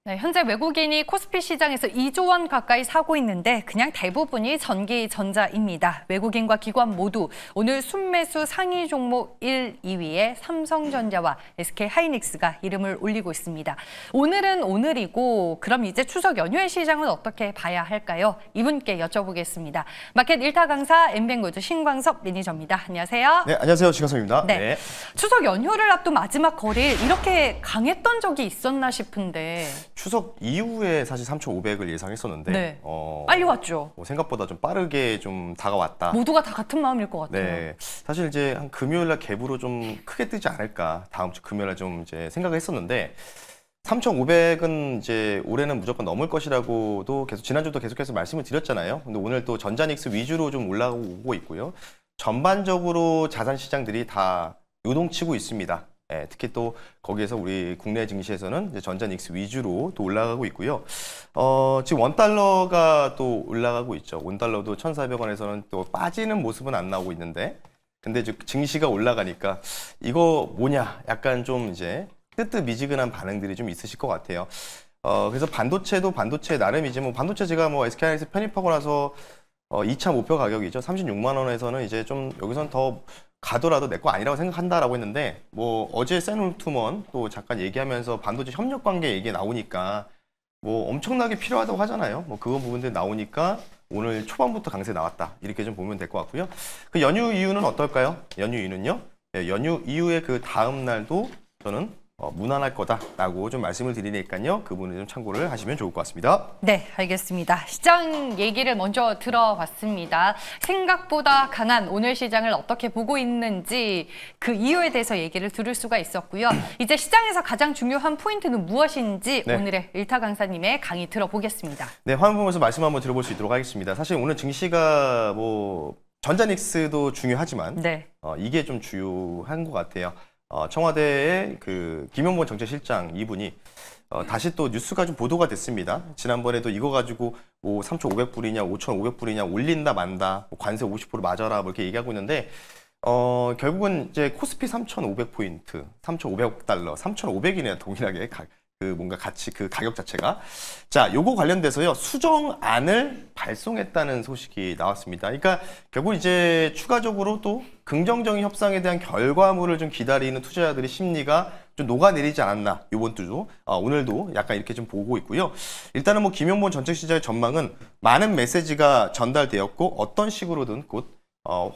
네, 현재 외국인이 코스피 시장에서 2조 원 가까이 사고 있는데 그냥 대부분이 전기 전자입니다. 외국인과 기관 모두 오늘 순매수 상위 종목 1, 2위에 삼성전자와 SK하이닉스가 이름을 올리고 있습니다. 오늘은 오늘이고 그럼 이제 추석 연휴의 시장은 어떻게 봐야 할까요? 이분께 여쭤보겠습니다. 마켓 1타 강사 엠뱅고즈 신광섭 매니저입니다. 안녕하세요. 네, 안녕하세요. 신광섭입니다. 네. 추석 연휴를 앞둔 마지막 거래일 이렇게 강했던 적이 있었나 싶은데 추석 이후에 사실 3,500을 예상했었는데 네. 빨리 왔죠. 생각보다 좀 빠르게 좀 다가왔다. 모두가 다 같은 마음일 것 같아요. 네, 사실 이제 한 금요일 날 갭으로 좀 크게 뜨지 않을까. 다음 주 금요일 날 좀 이제 생각을 했었는데 3,500은 이제 올해는 무조건 넘을 것이라고도 계속 지난주도 계속해서 말씀을 드렸잖아요. 근데 오늘 또 전자닉스 위주로 좀 올라오고 있고요. 전반적으로 자산 시장들이 다 요동치고 있습니다. 예, 특히 또 거기에서 우리 국내 증시에서는 이제 전자닉스 위주로 또 올라가고 있고요. 지금 원달러가 또 올라가고 있죠. 원달러도 1,400원에서는 또 빠지는 모습은 안 나오고 있는데, 근데 이제 증시가 올라가니까 이거 뭐냐? 약간 좀 이제 뜨뜻미지근한 반응들이 좀 있으실 것 같아요. 그래서 반도체도 반도체 나름이지 뭐 반도체 제가 뭐 SK하이닉스 편입하고 나서 2차 목표 가격이죠. 36만 원에서는 이제 좀 여기선 더 가더라도 내 거 아니라고 생각한다라고 했는데 뭐 어제 샘울트먼 또 잠깐 얘기하면서 반도체 협력 관계 얘기 나오니까 뭐 엄청나게 필요하다고 하잖아요. 뭐 그거 부분들 나오니까 오늘 초반부터 강세 나왔다 이렇게 좀 보면 될 것 같고요. 그 연휴 이유는 어떨까요? 연휴 이유는요. 네, 연휴 이후에 그 다음 날도 저는 무난할 거다라고 좀 말씀을 드리니까요. 그 부분을 좀 참고를 하시면 좋을 것 같습니다. 네, 알겠습니다. 시장 얘기를 먼저 들어봤습니다. 생각보다 강한 오늘 시장을 어떻게 보고 있는지 그 이유에 대해서 얘기를 들을 수가 있었고요. 이제 시장에서 가장 중요한 포인트는 무엇인지 네. 오늘의 일타 강사님의 강의 들어보겠습니다. 네, 화면 보면서 말씀 한번 들어볼 수 있도록 하겠습니다. 사실 오늘 증시가 뭐 전자닉스도 중요하지만 네. 이게 좀 주요한 것 같아요. 청와대의 그 김용범 정책실장 이분이 다시 또 뉴스가 좀 보도가 됐습니다. 지난번에도 이거 가지고 뭐 3,500불이냐 5,500불이냐 올린다 만다 뭐 관세 50% 맞아라 뭐 이렇게 얘기하고 있는데 결국은 이제 코스피 3,500포인트 3,500억 달러 3,500이네요. 동일하게 그 뭔가 같이 그 가격 자체가. 자, 요거 관련돼서요. 수정안을 발송했다는 소식이 나왔습니다. 그러니까 결국 이제 추가적으로 또 긍정적인 협상에 대한 결과물을 좀 기다리는 투자자들의 심리가 좀 녹아내리지 않았나. 이번 주도 오늘도 약간 이렇게 좀 보고 있고요. 일단은 뭐 김용범 정책실장의 전망은 많은 메시지가 전달되었고 어떤 식으로든 곧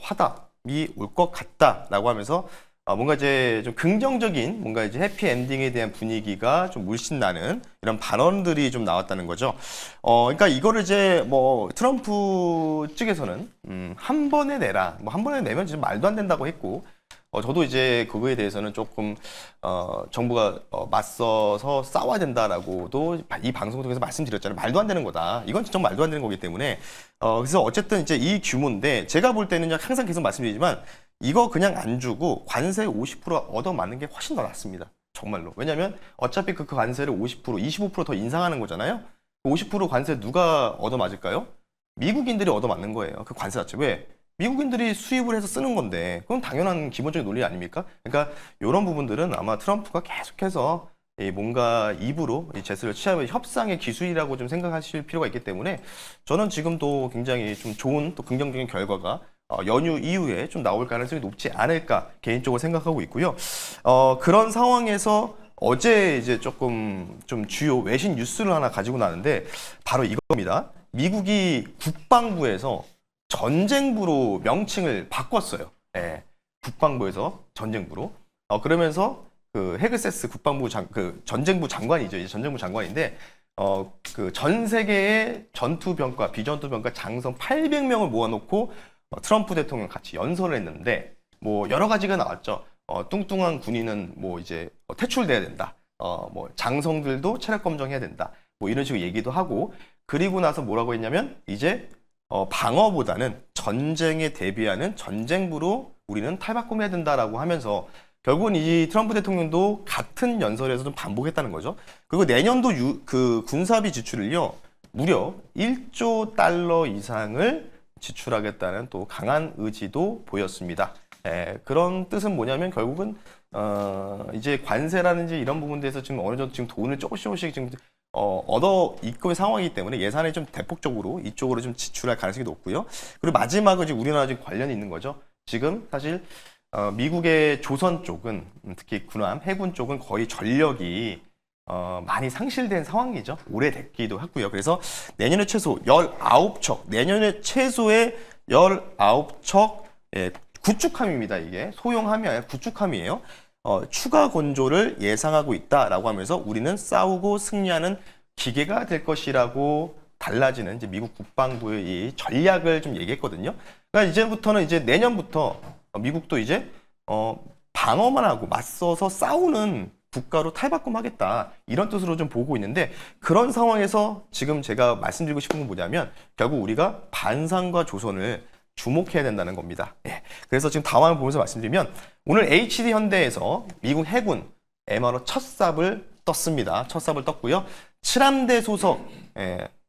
화답이 올 것 같다라고 하면서 뭔가 이제 좀 긍정적인 뭔가 이제 해피 엔딩에 대한 분위기가 좀 물씬 나는 이런 발언들이 좀 나왔다는 거죠. 그러니까 이거를 이제 뭐 트럼프 측에서는 한 번에 내라, 뭐 한 번에 내면 진짜 말도 안 된다고 했고, 저도 이제 그거에 대해서는 조금 정부가 맞서서 싸워야 된다라고도 이 방송 통해서 말씀드렸잖아요. 말도 안 되는 거다. 이건 진짜 말도 안 되는 거기 때문에 그래서 어쨌든 이제 이 규모인데 제가 볼 때는 항상 계속 말씀드리지만. 이거 그냥 안 주고 관세 50% 얻어맞는 게 훨씬 더 낫습니다. 정말로. 왜냐면 어차피 그 관세를 50%, 25% 더 인상하는 거잖아요. 50% 관세 누가 얻어맞을까요? 미국인들이 얻어맞는 거예요. 그 관세 자체. 왜? 미국인들이 수입을 해서 쓰는 건데 그건 당연한 기본적인 논리 아닙니까? 그러니까 이런 부분들은 아마 트럼프가 계속해서 뭔가 입으로 제스를 취하면 협상의 기술이라고 좀 생각하실 필요가 있기 때문에 저는 지금도 굉장히 좀 좋은 또 긍정적인 결과가 연휴 이후에 좀 나올 가능성이 높지 않을까 개인적으로 생각하고 있고요. 그런 상황에서 어제 이제 조금 좀 주요 외신 뉴스를 하나 가지고 나는데 바로 이겁니다. 미국이 국방부에서 전쟁부로 명칭을 바꿨어요. 네, 국방부에서 전쟁부로. 그러면서 그 헤그세스 국방부 그 전쟁부 장관이죠. 이제 전쟁부 장관인데 그 전 세계의 전투병과 비전투병과 장성 800명을 모아놓고 트럼프 대통령 같이 연설을 했는데 뭐 여러 가지가 나왔죠. 뚱뚱한 군인은 뭐 이제 퇴출돼야 된다. 뭐 장성들도 체력 검정해야 된다. 뭐 이런 식으로 얘기도 하고 그리고 나서 뭐라고 했냐면 이제 방어보다는 전쟁에 대비하는 전쟁부로 우리는 탈바꿈해야 된다라고 하면서 결국은 이 트럼프 대통령도 같은 연설에서 좀 반복했다는 거죠. 그리고 내년도 그 군사비 지출을요 무려 1조 달러 이상을 지출하겠다는 또 강한 의지도 보였습니다. 그런 뜻은 뭐냐면 결국은 이제 관세라든지 이런 부분들에서 지금 어느 정도 지금 돈을 조금씩 지금 얻어 입금의 상황이기 때문에 예산을 좀 대폭적으로 이쪽으로 좀 지출할 가능성이 높고요. 그리고 마지막은 이제 우리나라 지금 관련이 있는 거죠. 지금 사실 미국의 조선 쪽은 특히 군함, 해군 쪽은 거의 전력이 많이 상실된 상황이죠. 오래됐기도 하고요. 그래서 내년에 최소 19척, 내년에 최소의 19척 구축함입니다. 이게 소형함이 아니라 구축함이에요. 추가 건조를 예상하고 있다라고 하면서 우리는 싸우고 승리하는 기계가 될 것이라고 달라지는 이제 미국 국방부의 이 전략을 좀 얘기했거든요. 그러니까 이제부터는 이제 내년부터 미국도 이제 방어만 하고 맞서서 싸우는 국가로 탈바꿈하겠다 이런 뜻으로 좀 보고 있는데 그런 상황에서 지금 제가 말씀드리고 싶은 건 뭐냐면 결국 우리가 반상과 조선을 주목해야 된다는 겁니다. 예. 그래서 지금 다음을 보면서 말씀드리면 오늘 HD 현대에서 미국 해군 MRO 첫 삽을 떴습니다. 첫 삽을 떴고요. 7함대 소속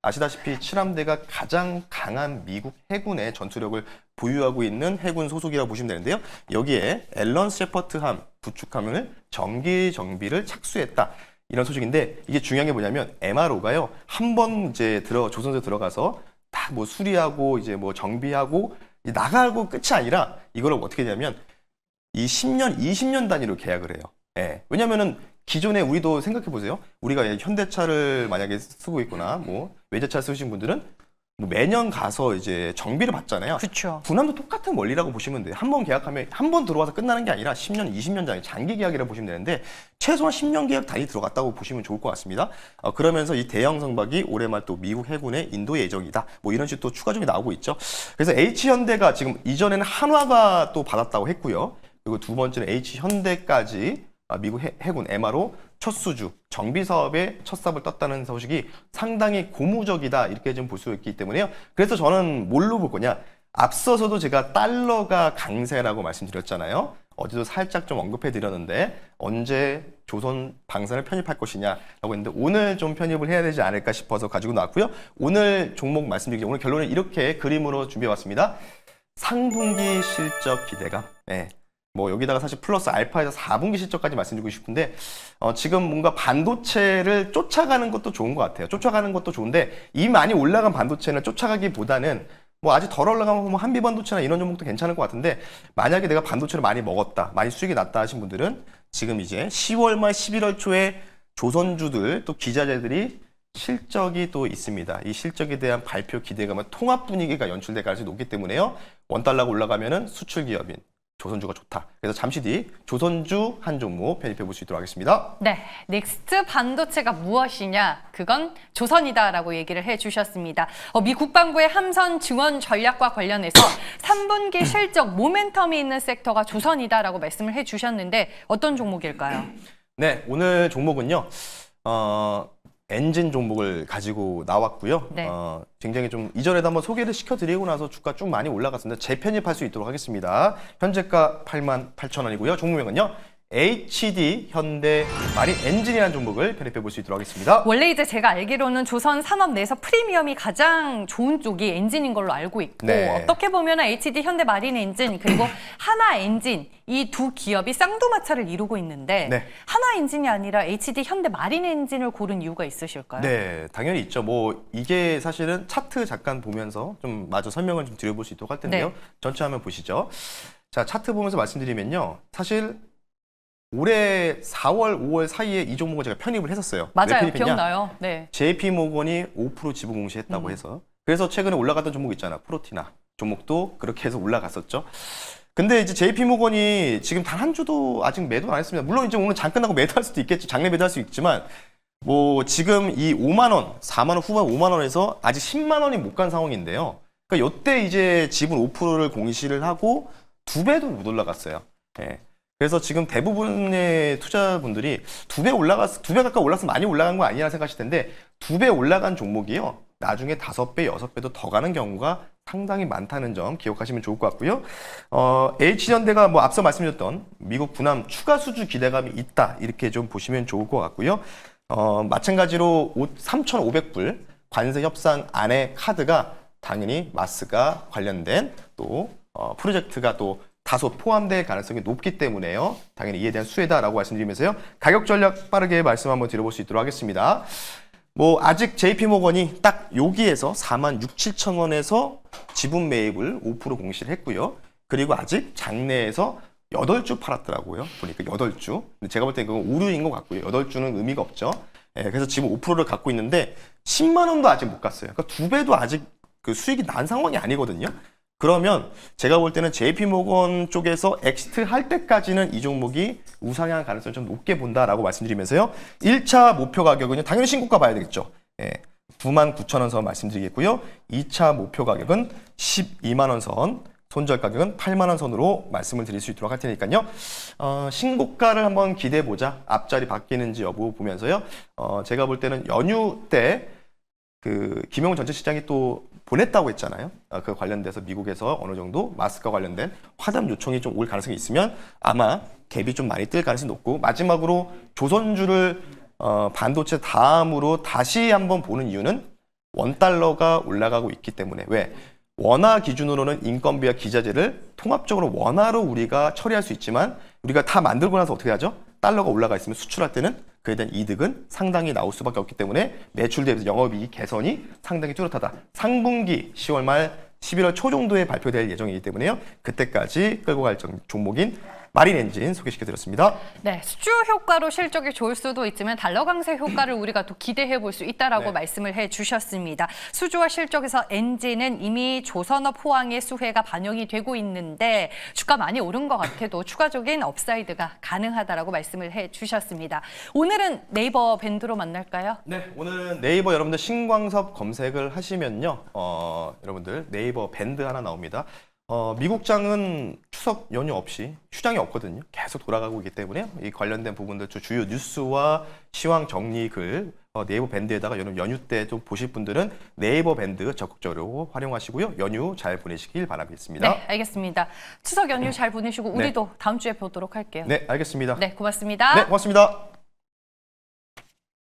아시다시피 7함대가 가장 강한 미국 해군의 전투력을 보유하고 있는 해군 소속이라고 보시면 되는데요. 여기에 앨런 셰퍼트함 구축함을 정기 정비를 착수했다. 이런 소식인데 이게 중요한 게 뭐냐면 MRO가요. 한 번 이제 조선소에 들어가서 다 뭐 수리하고 이제 뭐 정비하고 나가고 끝이 아니라 이거를 어떻게 되냐면 이 10년, 20년 단위로 계약을 해요. 예. 왜냐면은 기존에 우리도 생각해 보세요. 우리가 현대차를 만약에 쓰고 있거나 뭐 외제차 쓰신 분들은 뭐 매년 가서 이제 정비를 받잖아요. 그렇죠. 군함도 똑같은 원리라고 보시면 돼요. 한 번 계약하면 한 번 들어와서 끝나는 게 아니라 10년, 20년 단위 장기 계약이라고 보시면 되는데 최소한 10년 계약 단위 들어갔다고 보시면 좋을 것 같습니다. 그러면서 이 대형 선박이 올해 말 또 미국 해군의 인도 예정이다. 뭐 이런 식으로 또 추가적이 나오고 있죠. 그래서 H현대가 지금 이전에는 한화가 또 받았다고 했고요. 그리고 두 번째는 H현대까지 미국 해군 MRO 첫 수주 정비 사업에 첫 삽을 떴다는 소식이 상당히 고무적이다 이렇게 좀 볼 수 있기 때문에요. 그래서 저는 뭘로 볼 거냐? 앞서서도 제가 달러가 강세라고 말씀드렸잖아요. 어제도 살짝 좀 언급해 드렸는데 언제 조선 방산을 편입할 것이냐라고 했는데 오늘 좀 편입을 해야 되지 않을까 싶어서 가지고 나왔고요. 오늘 종목 말씀드리기 오늘 결론을 이렇게 그림으로 준비해 왔습니다. 상분기 실적 기대감. 네. 뭐 여기다가 사실 플러스 알파에서 4분기 실적까지 말씀드리고 싶은데 지금 뭔가 반도체를 쫓아가는 것도 좋은 것 같아요. 쫓아가는 것도 좋은데 이미 많이 올라간 반도체는 쫓아가기보다는 뭐 아직 덜 올라가면 뭐 한미 반도체나 이런 종목도 괜찮을 것 같은데 만약에 내가 반도체를 많이 먹었다, 많이 수익이 났다 하신 분들은 지금 이제 10월 말 11월 초에 조선주들 또 기자재들이 실적이 또 있습니다. 이 실적에 대한 발표 기대감은 통합 분위기가 연출될 가능성이 높기 때문에요. 원달러가 올라가면은 수출 기업인 조선주가 좋다. 그래서 잠시 뒤 조선주 한 종목 편입해 볼 수 있도록 하겠습니다. 네, 넥스트 반도체가 무엇이냐? 그건 조선이다라고 얘기를 해주셨습니다. 미 국방부의 함선 증원 전략과 관련해서 3분기 실적 모멘텀이 있는 섹터가 조선이다라고 말씀을 해주셨는데 어떤 종목일까요? 네, 오늘 종목은요. 엔진 종목을 가지고 나왔고요. 네. 굉장히 좀 이전에도 한번 소개를 시켜드리고 나서 주가 쭉 많이 올라갔습니다. 재편입할 수 있도록 하겠습니다. 현재가 88,000원이고요. 종목명은요. HD 현대 마린 엔진이라는 종목을 편입해 볼 수 있도록 하겠습니다. 원래 이제 제가 알기로는 조선 산업 내에서 프리미엄이 가장 좋은 쪽이 엔진인 걸로 알고 있고 네. 어떻게 보면 HD 현대 마린 엔진 그리고 하나 엔진 이 두 기업이 쌍두마차를 이루고 있는데 네. 하나 엔진이 아니라 HD 현대 마린 엔진을 고른 이유가 있으실까요? 네, 당연히 있죠. 뭐 이게 사실은 차트 잠깐 보면서 좀 마저 설명을 좀 드려볼 수 있도록 할 텐데요. 네. 전체 화면 보시죠. 자, 차트 보면서 말씀드리면요. 사실 올해 4월, 5월 사이에 이 종목을 제가 편입을 했었어요. 왜 맞아요. 편입했냐? 기억나요. 네. JP모건이 5% 지분 공시했다고 해서 그래서 최근에 올라갔던 종목 있잖아. 프로티나 종목도 그렇게 해서 올라갔었죠. 근데 이제 JP모건이 지금 단 한 주도 아직 매도 안 했습니다. 물론 이제 오늘 장 끝나고 매도할 수도 있겠죠. 장내 매도할 수 있지만 뭐 지금 이 5만 원, 4만 원 후반 5만 원에서 아직 10만 원이 못 간 상황인데요. 그러니까 이때 이제 지분 5%를 공시를 하고 2배도 못 올라갔어요. 예. 그래서 지금 대부분의 투자분들이 2배 가까이 올랐으면 많이 올라간 거 아니냐 생각하실 텐데 2배 올라간 종목이요. 나중에 5배, 6배도 더 가는 경우가 상당히 많다는 점 기억하시면 좋을 것 같고요. H현대가 뭐 앞서 말씀드렸던 미국 군함 추가 수주 기대감이 있다. 이렇게 좀 보시면 좋을 것 같고요. 마찬가지로 3,500불 관세 협상 안에 카드가 당연히 마스가 관련된 또 프로젝트가 또 다소 포함될 가능성이 높기 때문에요. 당연히 이에 대한 수혜다라고 말씀드리면서요. 가격 전략 빠르게 말씀 한번 드려볼 수 있도록 하겠습니다. 뭐 아직 JP모건이 딱 여기에서 4만 6, 7천 원에서 지분 매입을 5% 공시를 했고요. 그리고 아직 장내에서 8주 팔았더라고요. 보니까 8주. 근데 제가 볼 땐 그건 오류인 것 같고요. 8주는 의미가 없죠. 예, 그래서 지금 5%를 갖고 있는데 10만 원도 아직 못 갔어요. 그러니까 2배도 아직 그 수익이 난 상황이 아니거든요. 그러면 제가 볼 때는 JP모건 쪽에서 엑시트 할 때까지는 이 종목이 우상향 가능성을 좀 높게 본다라고 말씀드리면서요. 1차 목표 가격은요. 당연히 신고가 봐야 되겠죠. 예, 99,000원 선 말씀드리겠고요. 2차 목표 가격은 12만 원 선, 손절 가격은 8만 원 선으로 말씀을 드릴 수 있도록 할 테니까요. 신고가를 한번 기대해 보자. 앞자리 바뀌는지 여부 보면서요. 제가 볼 때는 연휴 때 그 김용훈 전체 시장이 또 보냈다고 했잖아요. 그 관련돼서 미국에서 어느 정도 마스크와 관련된 화답 요청이 좀 올 가능성이 있으면 아마 갭이 좀 많이 뜰 가능성이 높고, 마지막으로 조선주를 반도체 다음으로 다시 한번 보는 이유는 원달러가 올라가고 있기 때문에. 왜? 원화 기준으로는 인건비와 기자재를 통합적으로 원화로 우리가 처리할 수 있지만, 우리가 다 만들고 나서 어떻게 하죠? 달러가 올라가 있으면 수출할 때는 그에 대한 이득은 상당히 나올 수밖에 없기 때문에 매출 대비해서 영업이익 개선이 상당히 뚜렷하다. 상분기 10월 말 11월 초 정도에 발표될 예정이기 때문에요. 그때까지 끌고 갈 종목인 마린엔진 소개시켜드렸습니다. 네, 수주 효과로 실적이 좋을 수도 있지만 달러 강세 효과를 우리가 또 기대해 볼 수 있다라고 말씀을 해주셨습니다. 수주와 실적에서 엔진은 이미 조선업 호황의 수혜가 반영이 되고 있는데 주가 많이 오른 것 같아도 추가적인 업사이드가 가능하다라고 말씀을 해주셨습니다. 오늘은 네이버 밴드로 만날까요? 네, 오늘은 네이버 여러분들 신광섭 검색을 하시면요, 여러분들 네이버 밴드 하나 나옵니다. 미국장은 추석 연휴 없이 휴장이 없거든요. 계속 돌아가고 있기 때문에 이 관련된 부분들 주요 뉴스와 시황 정리 글 네이버 밴드에다가 여러분 연휴 때 좀 보실 분들은 네이버 밴드 적극적으로 활용하시고요. 연휴 잘 보내시길 바라겠습니다. 네, 알겠습니다. 추석 연휴 잘 보내시고 우리도 다음 주에 보도록 할게요. 네, 알겠습니다. 네, 고맙습니다. 네, 고맙습니다.